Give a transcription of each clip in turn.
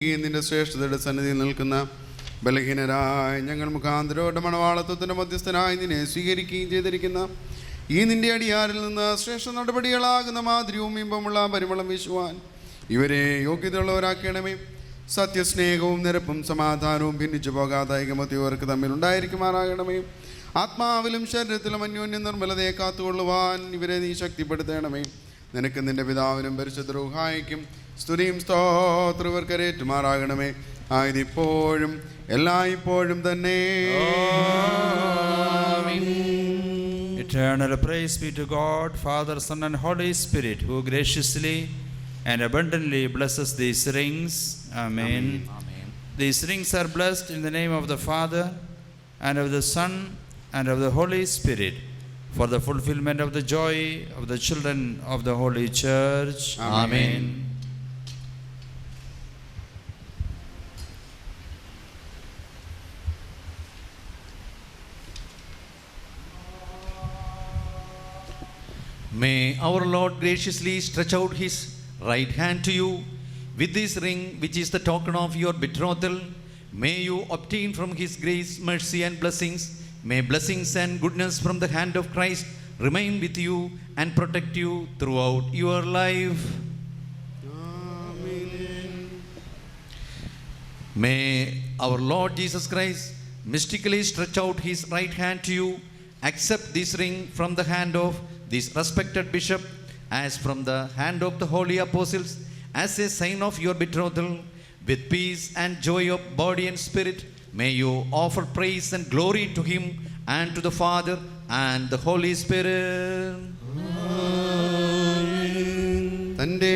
നിന്റെ ശ്രേഷ്ഠതയുടെ സന്നിധിയിൽ നിൽക്കുന്ന ബലഹീനരായ ഞങ്ങൾ മുഖാന്തരയുടെ മണവാളത്വത്തിൻ്റെ മധ്യസ്ഥനായി നിന്നെ സ്വീകരിക്കുകയും ചെയ്തിരിക്കുന്ന ഈ നിന്റെ അടിയാരിൽ നിന്ന് ശ്രേഷ്ഠ നടപടികളാകുന്ന മാതിരിയും ഇമ്പമുള്ള പരിമളം വീശുവാൻ ഇവരെ യോഗ്യതയുള്ളവരാക്കണമേ. സത്യസ്നേഹവും നിരപ്പും സമാധാനവും ഭിന്നിച്ചു പോകാത്ത ഐകമത്യവർക്ക് തമ്മിൽ ഉണ്ടായിരിക്കുമാറാകണമേ. ആത്മാവിലും ശരീരത്തിലും അന്യോന്യം നിർമ്മലതയെ കാത്തുകൊള്ളുവാൻ ഇവരെ നീ ശക്തിപ്പെടുത്തണമേ. നിനക്ക് നിന്റെ പിതാവിനും പരിശുദ്ധ റൂഹായിക്കും സ്തുതിയും സ്തോത്രവർക്കരേറ്റുമാറാകണമേ. ആയതിപ്പോഴും എല്ലായ്പ്പോഴും തന്നെ. Eternal praise be to God, Father, Son and Holy Spirit, who graciously and abundantly blesses these rings. Amen. Amen. These rings are blessed in the name of the Father and of the Son and of the Holy Spirit, for the fulfillment of the joy of the children of the Holy Church. Amen. May our Lord graciously stretch out His right hand to you with this ring, which is the token of your betrothal. May you obtain from His grace, mercy and blessings. May blessings and goodness from the hand of Christ remain with you and protect you throughout your life. Amen. May our Lord Jesus Christ mystically stretch out His right hand to you. Accept this ring from the hand of this respected bishop, as from the hand of the holy apostles, as a sign of your betrothal. With peace and joy of body and spirit, may you offer praise and glory to Him and to the Father and the Holy Spirit. തൻ്റെ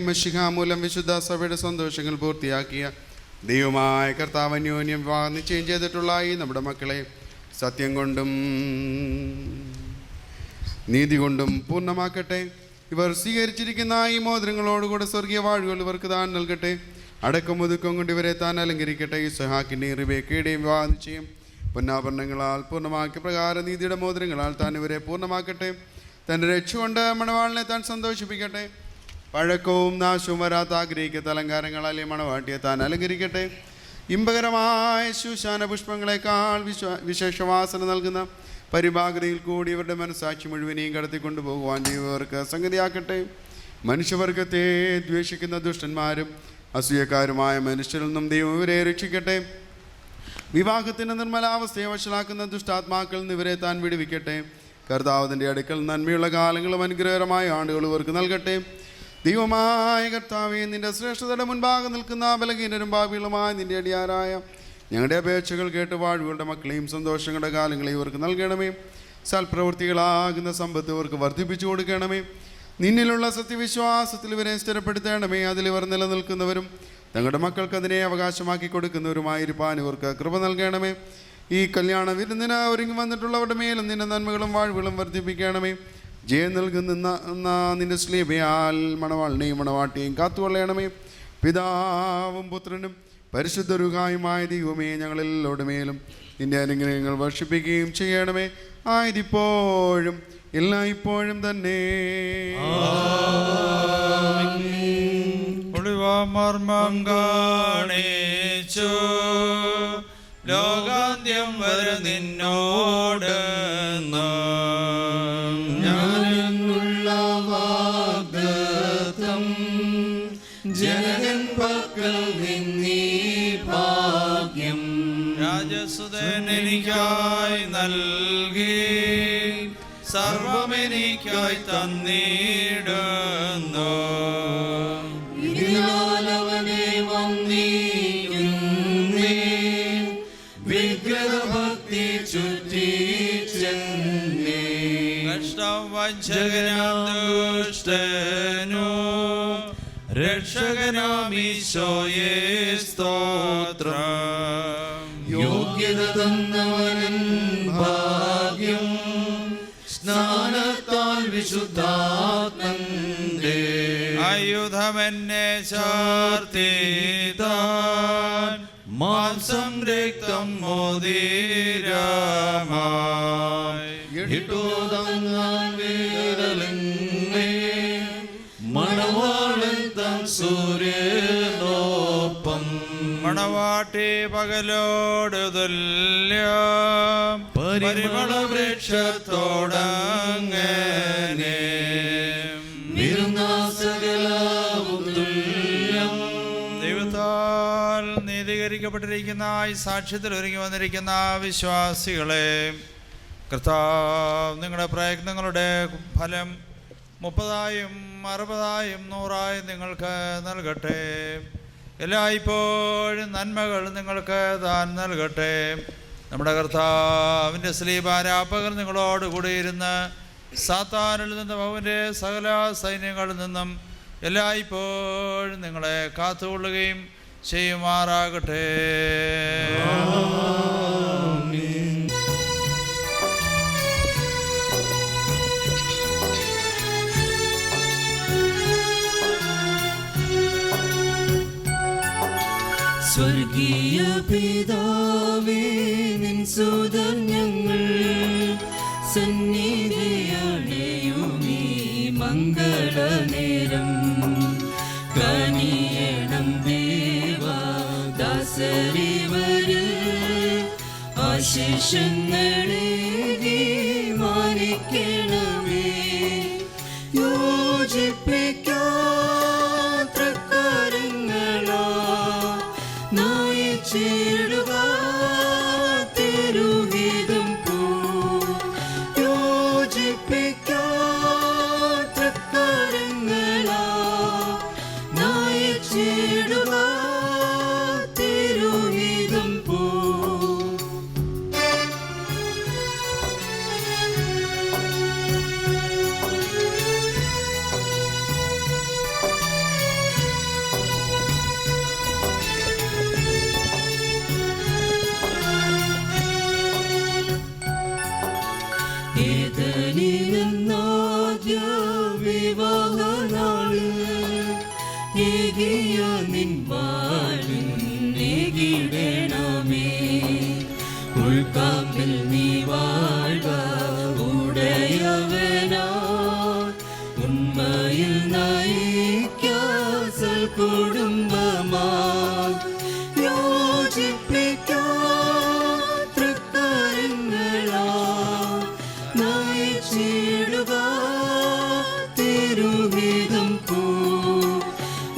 മശിഹ മൂലം വിശുദ്ധ സഭയുടെ സന്തോഷങ്ങൾ പൂർത്തിയാക്കിയ ദൈവമായ കർത്താവ് അന്യോന്യം വിവാഹം നിശ്ചയം ചെയ്തിട്ടുള്ള ഈ നമ്മുടെ മക്കളെ സത്യം കൊണ്ടും നീതി കൊണ്ടും പൂർണ്ണമാക്കട്ടെ. ഇവർ സ്വീകരിച്ചിരിക്കുന്ന ഈ മോതിരങ്ങളോടുകൂടെ സ്വർഗീയ വാഴുകൾ ഇവർക്ക് താൻ നൽകട്ടെ. അടക്കം ഒതുക്കം കൊണ്ട് ഇവരെ താൻ അലങ്കരിക്കട്ടെ. ഇസ്ഹാക്കിൻ്റെയും റിബേക്കയുടെയും വിവാഹ നിശ്ചയം പൊന്നാഭരണങ്ങളാൽ പൂർണ്ണമാക്കിയ പ്രകാരം നീതിയുടെ മോതിരങ്ങളാൽ താൻ ഇവരെ പൂർണ്ണമാക്കട്ടെ. തൻ്റെ രക്ഷ കൊണ്ട് മണവാളിനെ താൻ സന്തോഷിപ്പിക്കട്ടെ. പഴക്കവും നാശവും വരാത്ത ആഗ്രഹിക്കാത്ത അലങ്കാരങ്ങളാൽ ഈ മണവാട്ടിയെ താൻ അലങ്കരിക്കട്ടെ. ഇമ്പകരമായ ശൂശാന പുഷ്പങ്ങളെക്കാൾ വിശേഷവാസന നൽകുന്ന പരിഭാഗതയിൽ കൂടി ഇവരുടെ മനസ്സാക്ഷി മുഴുവനെയും കടത്തിക്കൊണ്ടുപോകുവാൻ ദൈവർക്ക് സംഗതിയാക്കട്ടെ. മനുഷ്യവർഗത്തെ ദ്വേഷിക്കുന്ന ദുഷ്ടന്മാരും അസൂയക്കാരുമായ മനുഷ്യരിൽ നിന്നും ദൈവം ഇവരെ രക്ഷിക്കട്ടെ. വിവാഹത്തിൻ്റെ നിർമ്മലാവസ്ഥയെ വഷളാക്കുന്ന ദുഷ്ടാത്മാക്കളിൽ നിന്ന് ഇവരെ താൻ വിടുവിക്കട്ടെ. കർത്താവിൻ്റെ അടുക്കൽ നന്മയുള്ള കാലങ്ങളും അനുഗ്രഹകരമായ ആണ്ടുകളും ഇവർക്ക് നൽകട്ടെ. ദൈവമായ കർത്താവേ, നിന്റെ ശ്രേഷ്ഠതയുടെ മുൻപാകെ നിൽക്കുന്ന ബലഹീനരും ഭാവികളുമായ നിന്റെ അടിയാരായ ഞങ്ങളുടെ അപേക്ഷകൾ കേട്ട് വാഴുകളുടെ മക്കളെയും സന്തോഷങ്ങളുടെ കാലങ്ങളെയും ഇവർക്ക് നൽകണമേ. സൽപ്രവൃത്തികളാകുന്ന സമ്പത്ത് ഇവർക്ക് വർദ്ധിപ്പിച്ചു കൊടുക്കണമേ. നിന്നിലുള്ള സത്യവിശ്വാസത്തിൽ ഇവരെ സ്ഥിരപ്പെടുത്തണമേ. അതിലിവർ നിലനിൽക്കുന്നവരും തങ്ങളുടെ മക്കൾക്ക് അതിനെ അവകാശമാക്കി കൊടുക്കുന്നവരുമായിരിക്കാൻ ഇവർക്ക് കൃപ നൽകണമേ. ഈ കല്യാണ വിരുന്നിന് ഒരുങ്ങി വന്നിട്ടുള്ളവരുടെ മേലും നിന്റെ നന്മകളും വാഴ്വുകളും വർദ്ധിപ്പിക്കണമേ. ജയം നൽകുന്ന നിന്റെ സ്ലീബയാൽ മണവാളിനെയും മണവാട്ടിയെയും കാത്തുകൊള്ളണമേ. പിതാവും പുത്രനും പരിശുദ്ധ രുഹായുമായ ദൈവമേ, ഞങ്ങളെല്ലാവരുടെ മേലും നിന്റെ അനുഗ്രഹങ്ങൾ വർഷിപ്പിക്കുകയും ചെയ്യണമേ. ആയതിപ്പോഴും എല്ലായ്പ്പോഴും തന്നെ. മർമ്മം കാണിച്ചു ലോകാന്ത്യം വരെ നിന്നോട് ഞാനെന്നുള്ള വാഗ്ദത്തം ജനകൻ പക്കൽ നിന്നീ ഭാഗ്യം രാജസുതൻ എനിക്കായി നൽകി സർവമെനിക്കായി തന്നിടുന്നു. ഇതിനാലവനെ വന്നിരുന്നേ വിഗ്രഹഭക്തി ചുറ്റിച്ചെന്നേ കഷ്ടം വഞ്ചകനാം ദുഷ്ടനു രക്ഷകനാം ഈശോയെ സ്തോത്രം. യോഗ്യത തന്നവനൻ ഭാഗ്യം സ്നാനത്താൽ വിശുദ്ധാത്മന്റെ ആയുധമെന്നെ ചാർത്തിതാൻ മാംസം രക്തം മോതിരമായി ഇട്ടുതങ്ങാൻ വീരലിന്മേ മണവാളൻ തൻ സൂര്യനോപ്പ മണവാട്ടി പകലോട് തുല്യം പരിമള വൃക്ഷത്തോടങ്ങനെ ദൈവത്താൽ നീതീകരിക്കപ്പെട്ടിരിക്കുന്ന ഈ സാക്ഷ്യത്തിൽ ഒരുങ്ങി വന്നിരിക്കുന്ന വിശ്വാസികളെ കർത്താവ് നിങ്ങളുടെ പ്രയത്നങ്ങളുടെ ഫലം 30,000, 60,000, 100,000 നിങ്ങൾക്ക് നൽകട്ടെ. എല്ലായ്പ്പോഴും നന്മകൾ നിങ്ങൾക്ക് താൻ നൽകട്ടെ. നമ്മുടെ കർത്താവിൻ്റെ സ്ലീബാരാപ്പകൽ നിങ്ങളോട് കൂടിയിരുന്ന് സാത്താനിൽ നിന്നും അവൻ്റെ സകല സൈന്യങ്ങളിൽ നിന്നും എല്ലായ്പ്പോഴും നിങ്ങളെ കാത്തുകൊള്ളുകയും ചെയ്യുമാറാകട്ടെ. സ്വർഗീയ പിതാവേ, നിൻ സുതർ ഞങ്ങൾ സന്നിധിയണയുമീ മംഗളനേരം കനിയണം ദേവാ ദാസരിവരിൽ ആശിഷങ്ങളേകി മാനിക്കണമേ. യോജിപ്പിക്കാത്രക്കാരങ്ങളാ തിരുഹിതം പോ യോജിപ്പിക്കാത്രക്കാരങ്ങളാ നയിച്ചിടുക തിരുഹിതം പോ. ഏതനിലെന്നാദ്യ വിവാഹനാളിൽ ഏകിയ നിൻ വാളിൻ ഏകിടണമേ. ഉൾക്കാമ്പിൽ നീ വാഴ്ക ഉടയവനാ ഉണ്മയിൽ നയിക്കാസൽ കുടുംബമാ. യോജിപ്പിക്കാത്രക്കാരങ്ങളാ നയിച്ചിടുക തിരുഹിതം പോ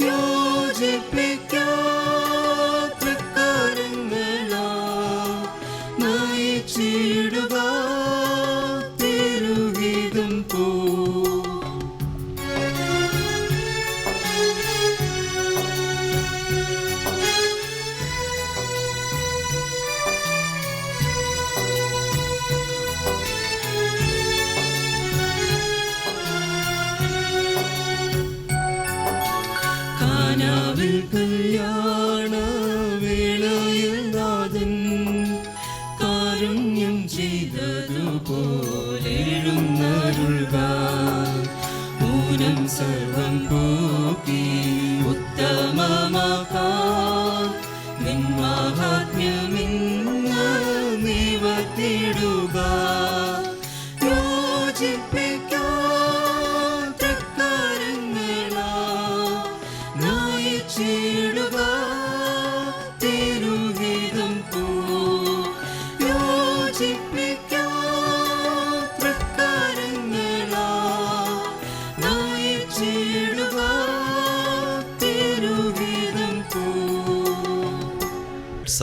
യോജിപ്പിക്കാത്രക്കാരങ്ങളാ നയിച്ചിടുക തിരുഹിതം പോ. കാനാവിൽ കല്യാണ വേളയിൽ നാഥൻ കാരുണ്യം ചെയ്തതുപോലെഴുന്നരുൾക. ഊനം സർവം പോക്കി ഉത്തമമാക്കാൻ നിൻ മഹാത്മ്യമിന്ന് നിവർത്തിടുക. യോജിപ്പിക്കാത്രക്കാരങ്ങളാ നയിച്ചിടുക തിരുഹിതം പോ യോജിപ്പിക്കാത്രക്കാരങ്ങളാ നയിച്ചിടുക തിരുഹിതം പോ.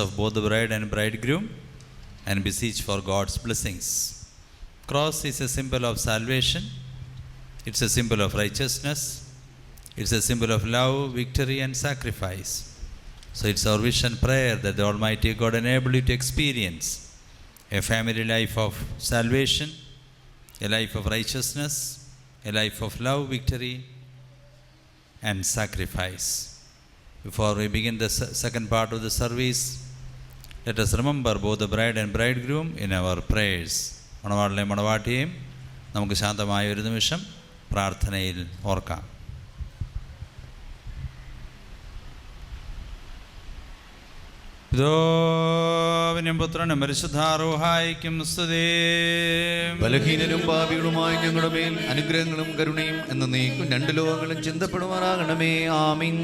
Of both the bride and bridegroom and beseech for God's blessings. Cross is a symbol of salvation. It's a symbol of righteousness. It's a symbol of love, victory and sacrifice. So it's our wish and prayer that the Almighty God enable you to experience a family life of salvation, a life of righteousness, a life of love, victory and sacrifice. Before we begin the second part of the service, let us remember both the bride and bridegroom in our prayers. മണവാളിനെയും മണവാട്ടിയെയും നമുക്ക് ശാന്തമായ ഒരു നിമിഷം പ്രാർത്ഥനയിൽ ഓർക്കാം. പിതാവിനും പുത്രനും പരിശുദ്ധാരൂഹായിക്കും സ്തുതി. ബലഹീനരും പാപികളുമായി ഞങ്ങളുടെ മേൽ അനുഗ്രഹങ്ങളും കരുണയും എന്നേക്കും രണ്ട് ലോകങ്ങളും ചിന്തപ്പെടുമാറാകണമേ. ആമീൻ.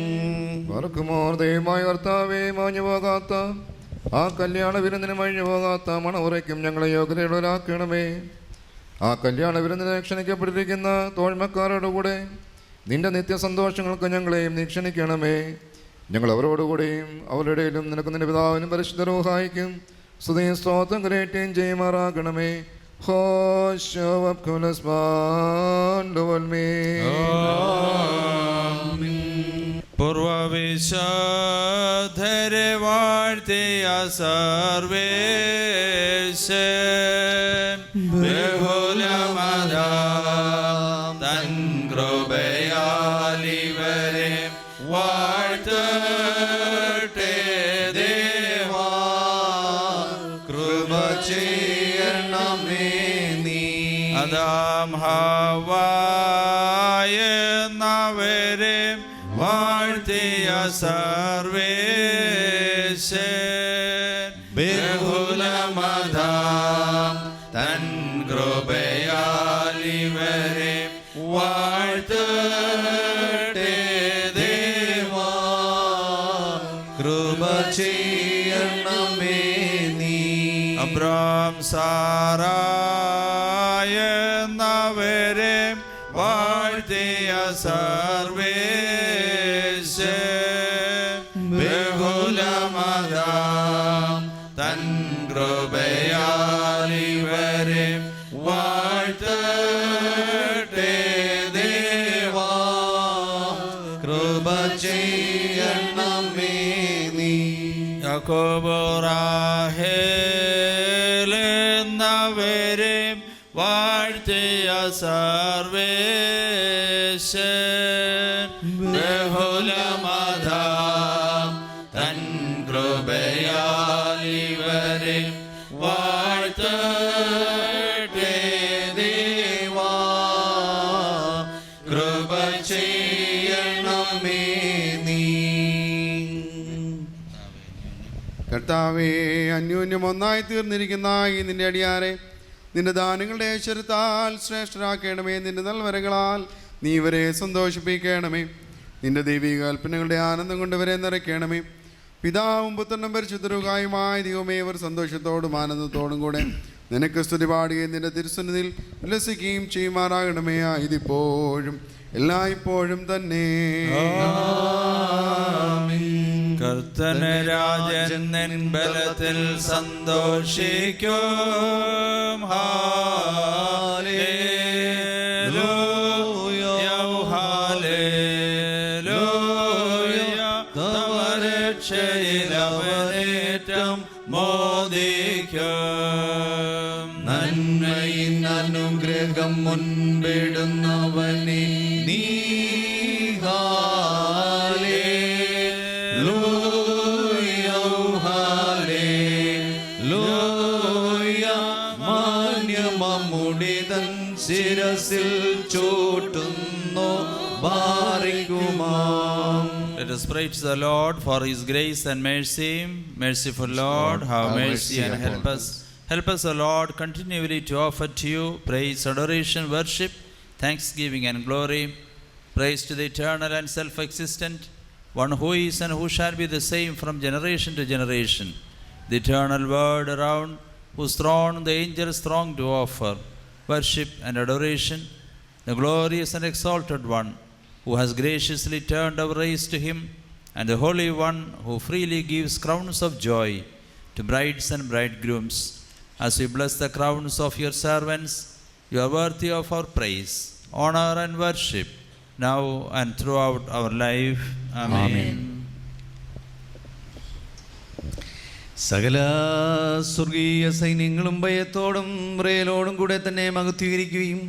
വർക്കുമോർ ദൈവമായ കർത്താവേ, മാഞ്ഞു പോകാത്ത ആ കല്യാണ വിരുന്നിന് മഴിഞ്ഞു പോകാത്ത മണമുറയ്ക്കും ഞങ്ങളെ യോഗ്യതയുള്ളവരാക്കണമേ. ആ കല്യാണ വിരുന്നിനെ ക്ഷണിക്കപ്പെട്ടിരിക്കുന്ന തോഴ്മക്കാരോടുകൂടെ നിന്റെ നിത്യസന്തോഷങ്ങൾക്ക് ഞങ്ങളെയും നീ ക്ഷണിക്കണമേ. ഞങ്ങൾ അവരോടുകൂടെയും അവരുടെ ഇടയിലും നിനക്ക് നിന്റെ പിതാവിനും പരിശുദ്ധ റൂഹായിക്കും സ്തുതിയും സ്തോത്രം കരേറ്റുകയും ചെയ്യുമാറാകണമേ. പൂർവവിശുദ്ധരെ വാഴ്ത്തിയ സർവേശൻ ബഹുലമതാം തൻ കൃപയാൽ ഇവരെ വാഴ്ത്തട്ടെ ദേവാ. കൃപ ചെയ്യണമേ നീ. അദാം ഹവ്വായെന്നവരെ വാഴ്ത്തിയ സർവേശൻ ബഹുലമതാം തൻ കൃപയാൽ ഇവരെ വാഴ്ത്തട്ടെ ദേവാ. കൃപ ചെയ്യണമേ നീ. അബ്രാം സാറായെന്നവരെ വാഴ്ത്തിയ സർവേശൻ ബഹുലമതാം തൻ കൃപയാൽ ഇവരെ വാഴ്ത്തട്ടെ ദേവാ. കൃപ ചെയ്യണമേ നീ. യാക്കോബ് റാഹേലെന്നവരെ വാഴ്ത്തിയ സർവേശൻ ബഹുലമതാം തൻ കൃപയാൽ ഇവരെ വാഴ്ത്തട്ടെ ദേവാ. കൃപ ചെയ്യണമേ നീ. കർത്താവേ, അന്യോന്യം ഒന്നായി തീർന്നിരിക്കുന്ന ഈ നിന്റെ അടിയാരെ നിന്റെ ദാനങ്ങളുടെ ഐശ്വര്യത്താൽ ശ്രേഷ്ഠരാക്കണമേ. നിന്റെ നൽവരകളാൽ നീ ഇവരെ സന്തോഷിപ്പിക്കണമേ. നിന്റെ ദൈവിക കൽപ്പനകളുടെ ആനന്ദം കൊണ്ട് ഇവരെ നിറയ്ക്കണമേ. പിതാവും പുത്രനും പരിശുദ്ധരുകായുമായ ദൈവമേ, ഇവർ സന്തോഷത്തോടും ആനന്ദത്തോടും കൂടെ നിനക്ക് സ്തുതി പാടുകയും നിന്റെ തിരുസന്നിധിയിൽ ഉല്ലസിക്കുകയും ചെയ്യുമാറാകണമേ. ഇതിപ്പോഴും എല്ലായ്പ്പോഴും തന്നെ. കർത്തനരാജൻ നിൻ ബലത്തിൽ സന്തോഷിക്കും. Hallelujah, hallelujah. തവ രക്ഷയിൽ അവനേറ്റം മോദിക്കും. നന്മയിൻ അനുഗ്രഹം മുൻപിടുന്നവനെ നീ. Hallelujah, hallelujah. മാന്യമമുടിതൻ ശിരസിൽ ചൂട്ടുന്നു ബാരിക്കുമാം. Let us praise the Lord for His grace and mercy. Merciful Lord, have mercy and help us. Help us, O Lord, continually to offer to you praise, adoration, worship, thanksgiving and glory. Praise to the eternal and self-existent, one who is and who shall be the same from generation to generation. The eternal Word around whose throne the angels throng to offer worship and adoration. The glorious and exalted one, who has graciously turned our race to Him, and the Holy One, who freely gives crowns of joy to brides and bridegrooms. As we bless the crowns of your servants, you are worthy of our praise, honor and worship, now and throughout our life. Amen. സകല സ്വർഗീയ സൈന്യങ്ങളും ഭയത്തോടും വിറയലോടും കൂടെ തന്നെ മഹത്വീകരിക്കുകയും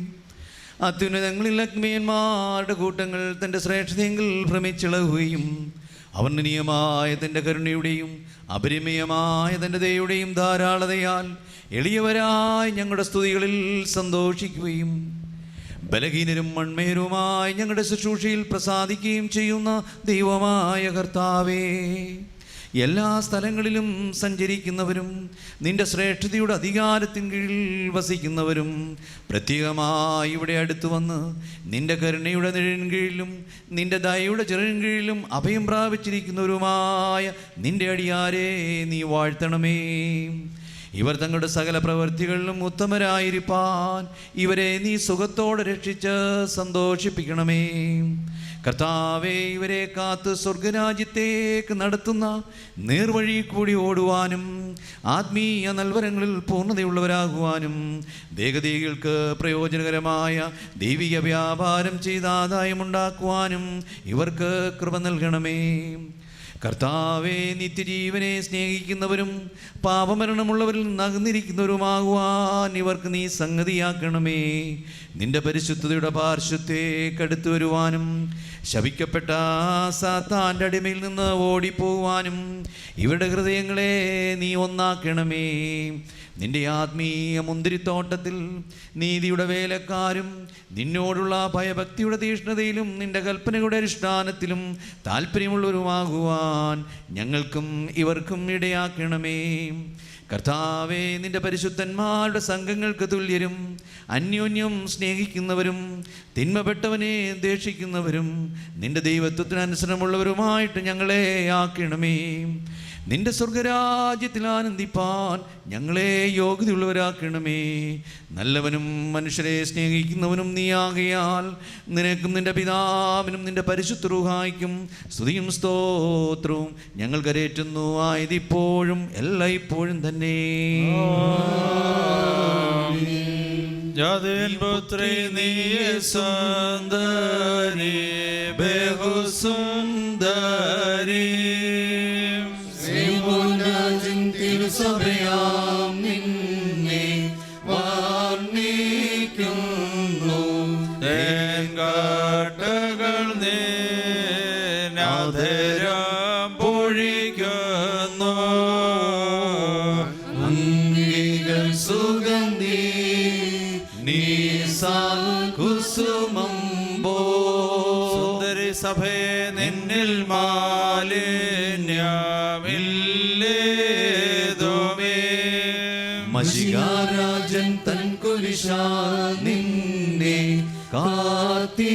അത്യുന്നതങ്ങളിൽ അഗ്നിയന്മാരുടെ കൂട്ടങ്ങൾ തൻ്റെ ശ്രേഷ്ഠതയെങ്കിൽ ഭ്രമിച്ചിളകുകയും അവർണ്ണനീയമായ തൻ്റെ കരുണയുടെയും അപരിമയമായ തൻ്റെ ദയയുടെയും ധാരാളതയാൽ എളിയവരായി ഞങ്ങളുടെ സ്തുതികളിൽ സന്തോഷിക്കുകയും ബലഹീനരും മൺമേരുമായി ഞങ്ങളുടെ ശുശ്രൂഷയിൽ പ്രസാദിക്കുകയും ചെയ്യുന്ന ദൈവമായ കർത്താവേ, എല്ലാ സ്ഥലങ്ങളിലും സഞ്ചരിക്കുന്നവരും നിന്റെ ശ്രേഷ്ഠതയുടെ അധികാരത്തിൻ കീഴിൽ വസിക്കുന്നവരും പ്രത്യേകമായി ഇവിടെ അടുത്തു വന്ന് നിന്റെ കരുണയുടെ നിഴലിൻ കീഴിലും നിന്റെ ദയയുടെ ചിറകിൻ കീഴിലും അഭയം പ്രാപിച്ചിരിക്കുന്നവരുമായ നിന്റെ അടിയാരെ നീ വാഴ്ത്തണമേ. ഇവർ തങ്ങളുടെ സകല പ്രവൃത്തികളിലും ഉത്തമരായിരിക്കാൻ ഇവരെ നീ സുഖത്തോടെ രക്ഷിച്ച് സന്തോഷിപ്പിക്കണമേ. കർത്താവേ, ഇവരെ കാത്ത് സ്വർഗരാജ്യത്തേക്ക് നടത്തുന്ന നേർവഴി കൂടി ഓടുവാനും ആത്മീയ നൽവരങ്ങളിൽ പൂർണ്ണതയുള്ളവരാകുവാനും ദേഹദേഹികൾക്ക് പ്രയോജനകരമായ ദൈവിക വ്യാപാരം ചെയ്ത ആദായമുണ്ടാക്കുവാനും ഇവർക്ക് കൃപ നൽകണമേ. കർത്താവേ, നിത്യജീവനെ സ്നേഹിക്കുന്നവരും പാപമരണമുള്ളവരിൽ നിന്ന് അകന്നിരിക്കുന്നവരുമാകുവാൻ ഇവർക്ക് നീ സംഗതിയാക്കണമേ. നിന്റെ പരിശുദ്ധതയുടെ പാർശ്വത്തേക്കടുത്തു വരുവാനും ശപിക്കപ്പെട്ട സാത്താൻ്റെ അടിമയിൽ നിന്ന് ഓടിപ്പോവാനും ഇവരുടെ ഹൃദയങ്ങളെ നീ ഒന്നാക്കണമേ. നിന്റെ ആത്മീയ മുന്തിരിത്തോട്ടത്തിൽ നീതിയുടെ വേലക്കാരും നിന്നോടുള്ള ഭയഭക്തിയുടെ തീഷ്ണതയിലും നിന്റെ കൽപ്പനയുടെ അനുഷ്ഠാനത്തിലും താല്പര്യമുള്ളവരുമാകുവാൻ ഞങ്ങൾക്കും ഇവർക്കും ഇടയാക്കണമേ. കർത്താവേ, നിന്റെ പരിശുദ്ധന്മാരുടെ സംഘങ്ങൾക്ക് തുല്യരും അന്യോന്യം സ്നേഹിക്കുന്നവരും തിന്മപ്പെട്ടവനെ ദേഷിക്കുന്നവരും നിന്റെ ദൈവത്വത്തിന് അനുസരണമുള്ളവരുമായിട്ട് ഞങ്ങളെ ആക്കണമേ. നിന്റെ സ്വർഗരാജ്യത്തിൽ ആനന്ദിപ്പാൻ ഞങ്ങളെ യോഗ്യതയുള്ളവരാക്കണമേ. നല്ലവനും മനുഷ്യരെ സ്നേഹിക്കുന്നവനും നീ ആകയാൽ നിനക്കും നിന്റെ പിതാവിനും നിന്റെ പരിശുദ്ധ റൂഹായ്ക്കും സ്തുതിയും സ്തോത്രവും ഞങ്ങൾ കരേറ്റുന്നു, ആയതിപ്പോഴും എല്ലായ്പ്പോഴും തന്നെ. ജാതിൻ പുത്രി നീയെ സുന്ദരി ബഹുസുന്ദരി തിരുസഭയാം നിന്നെ വർണ്ണിക്കുന്നു. തേൻകാട്ടകൾ നാഥരം പൊഴിക്കുന്നു. അംഗികൾ സുഗന്ധി കുസുമം സുന്ദരി സഭയെ നിന്നിൽ മാലിന്യമില്ലേതുമേ. മഷികാരാജൻ തൻ കുരിശാ നിന്നെ കാത്തിടുന്നു.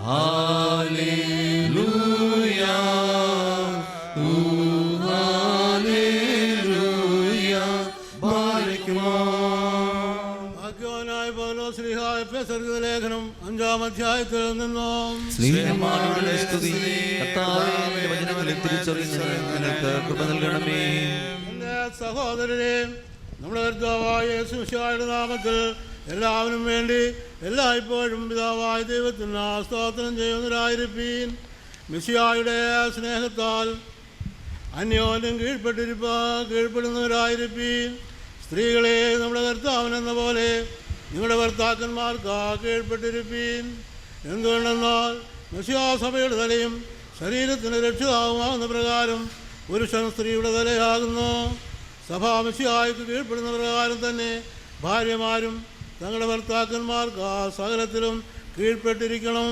Hallelujah hallelujah ബാരക്കുമോ. ഭാഗ്യവാനായ പൗലോസ് ശ്ലീഹാ എഫെസർക്ക് ലേഖനം 5-ാം അധ്യായത്തിൽ നിന്നും സ്നേഹമാനവരുടെ സ്തുതി. കർത്താവേ, നിന്റെ വചനങ്ങളിൽ തിരിച്ചറിയുന്നതിന് ഞങ്ങൾക്ക് കൃപ നൽകണമേ. എൻ്റെ സഹോദരരെ, നമ്മുടെ കർത്താവായ യേശു മിശിഹായുടെ നാമത്തിൽ എല്ലാവരും വേണ്ടി എല്ലായ്പ്പോഴും പിതാവായ ദൈവത്തിന് സ്തോത്രം ചെയ്യുന്നവരായിരിപ്പീൻ. മിശിഹായുടെ സ്നേഹത്താൽ അന്യോന്യം കീഴ്പ്പെടുന്നവരായിരിപ്പീൻ. സ്ത്രീകളെ, നമ്മുടെ കർത്താവിനെന്ന പോലെ നിങ്ങളുടെ ഭർത്താക്കന്മാർക്ക് കീഴ്പ്പെട്ടിരിപ്പീൻ. എന്തുകൊണ്ടെന്നാൽ മിശിഹാസഭയുടെ തലയും ശരീരത്തിന് രക്ഷിതാവുമാകുന്ന പ്രകാരം പുരുഷൻ സ്ത്രീയുടെ തലയാകുന്നു. സഭാ മിശിഹായ്ക്ക് കീഴ്പ്പെടുന്ന പ്രകാരം തന്നെ ഭാര്യമാരും തങ്ങളുടെ ഭർത്താക്കന്മാർക്ക് സകലത്തിലും കീഴ്പ്പെട്ടിരിക്കണം.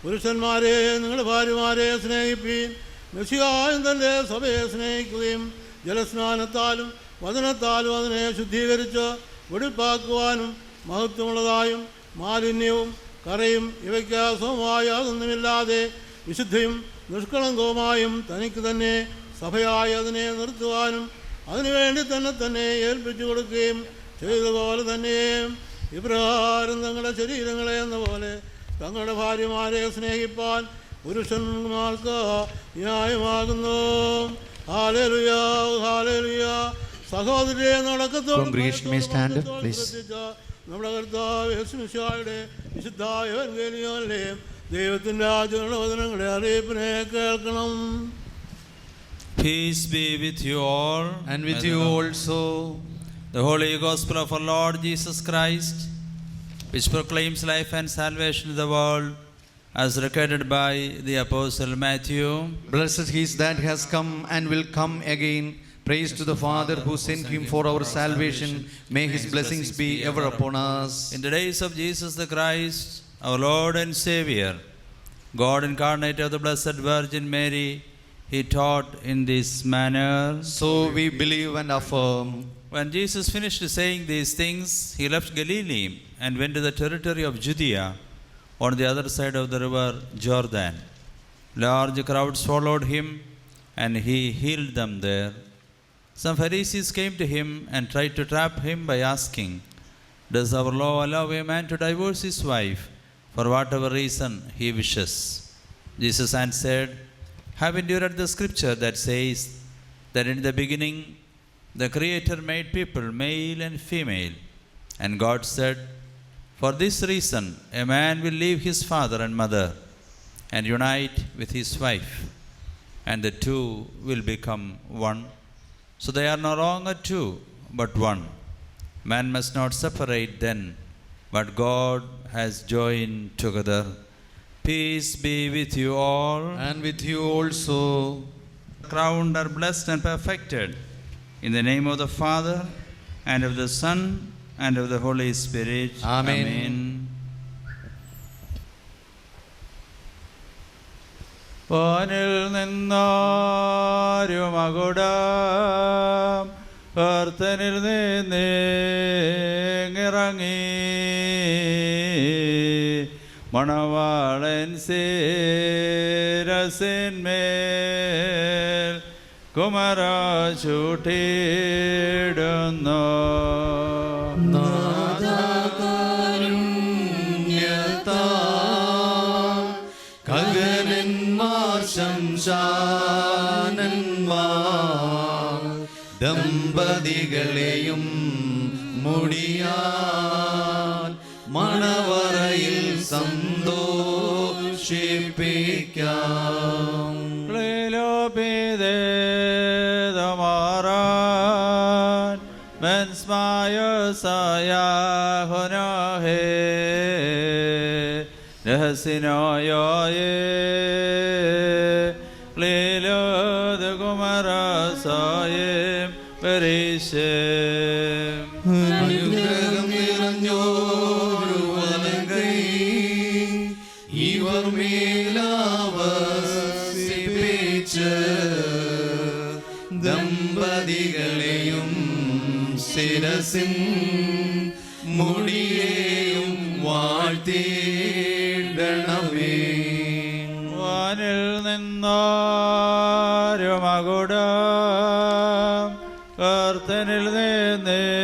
പുരുഷന്മാരെ, നിങ്ങളുടെ ഭാര്യമാരെ സ്നേഹിപ്പീൻ. മിശിഹായും തൻ്റെ സഭയെ സ്നേഹിക്കുകയും ജലസ്നാനത്താലും വചനത്താലും അതിനെ ശുദ്ധീകരിച്ച് വെടിപ്പാക്കുവാനും മഹത്വമുള്ളതായും മാലിന്യവും കറയും ഇവയ്ക്ക് അസമമായ യാതൊന്നുമില്ലാതെ വിശുദ്ധയും നിഷ്കളങ്കവുമായും തനിക്ക് തന്നെ സഭയായി അതിനെ നിർത്തുവാനും അതിനുവേണ്ടി തന്നെ ഏൽപ്പിച്ചു കൊടുക്കുകയും ചെയ്തതുപോലെ തന്നെ ഇപ്രകാരം തങ്ങളുടെ ശരീരങ്ങളെ എന്ന പോലെ തങ്ങളുടെ ഭാര്യമാരെ സ്നേഹിപ്പാൻ പുരുഷന്മാർക്ക് ന്യായമാകുന്നു. ഹല്ലേലൂയ ഹല്ലേലൂയ. സഹോദരിയെ Congregation may stand up, please. നമ്മുടെ കർത്താവ് യേശു മിശിഹായുടെ വിശുദ്ധ എവങ്കേലിയോനിലെ ദൈവത്തിൻ്റെ ആചരണ വചനങ്ങളെ അറിയിപ്പിനെ കേൾക്കണം. Peace be with you all. And with you also. The Holy Gospel of our Lord Jesus Christ, which proclaims life and salvation to the world, as recorded by the Apostle Matthew. Blessed he is that has come and will come again. Praise to the Father who sent him for our salvation. May his blessings be ever upon us. In the days of Jesus the Christ, our Lord and Savior, God incarnate of the Blessed Virgin Mary, he taught in this manner. So we believe and affirm. When Jesus finished saying these things, he left Galilee and went to the territory of Judea on the other side of the river Jordan. Large crowds followed him, and he healed them there. Some Pharisees came to him and tried to trap him by asking, "Does our law allow a man to divorce his wife for whatever reason he wishes?" Jesus answered, "Haven't you read the scripture that says that in the beginning the Creator made people male and female? And God said, 'For this reason a man will leave his father and mother and unite with his wife, and the two will become one.' So they are no longer two, but one. Man must not separate then, but God has joined together." Peace be with you all. And with you also. Crowned are blessed and perfected. In the name of the Father, and of the Son, and of the Holy Spirit. Amen. Amen. വാനിൽ നിന്നാരുമകുടം കർത്തനിൽ നിന്നിറങ്ങി മണവാളൻ ശിരസിന്മേൽ കുമര ചൂട്ടിയിടുന്നു. ശംശാനന്മാർ ദമ്പതികളെയും മുടിയാൽ മണവറയിൽ സന്തോഷിപ്പിക്കാം. ക്ലേലോപിതമാറാൻ മെൻസ്മായോസയാഹുനോഹേ രഹസ്യനോയോയേ ക്ലേലോദ കുമരസായേം പരീശേം. അനുഗ്രഹം നിറഞ്ഞോരു വലങ്കൈ ഇവർ മേലാവസിപ്പിച്ച് ദമ്പതികളെയും ശിരസിൻ മുടിയേയും വാഴ്ത്തിയിടണമേ. വാനിൽ നിന്നാരുമകുടം കർത്തനിൽ നിന്നിറങ്ങി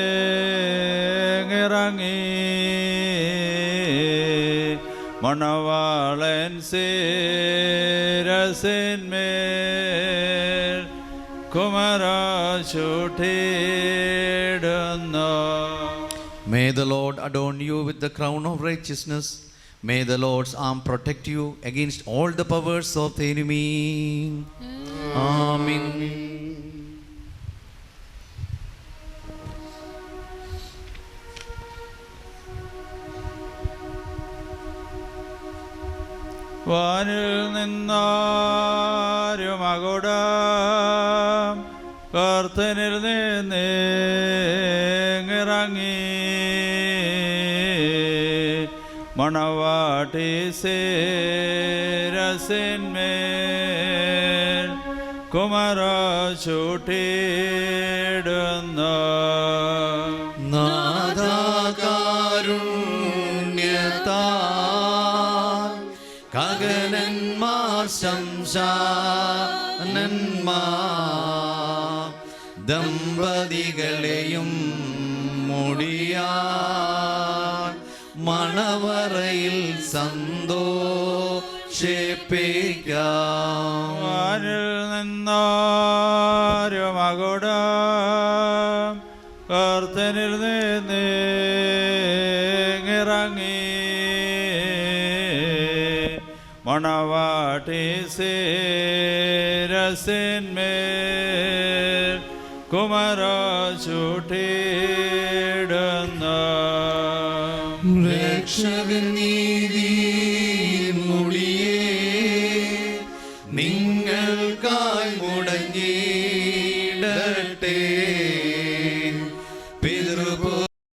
മണവാളൻ ശിരസിന്മേൽ കുമര ചൂട്ടിയിടുന്നു. May the Lord adorn you with the crown of righteousness. May the Lord's arm protect you against all the powers of the enemy. Amen. വാനിൽ നിന്നാരുമകുടം കർത്തനിൽ നിന്നിറങ്ങി മണവാട്ടി ശിരസിന്മേൽ കുമര ചൂട്ടിയിടുന്നു. നാദാകാരുണ്യത്താൽ ഗഗനന്മാർ ശംശാനന്മാർ ദമ്പതികളെയും മുടിയാൽ മണവറയിൽ സന്തോഷിപ്പിക്കാം. വാനിൽ നിന്നാരുമകുടം കർത്തനിൽ നിന്നിറങ്ങി മണവാട്ടി ശിരസിന്മേൽ കുമര ചൂട്ടിയിടുന്നു. രക്ഷകൻ നീതിയിൻ മുടിയേ നിൻ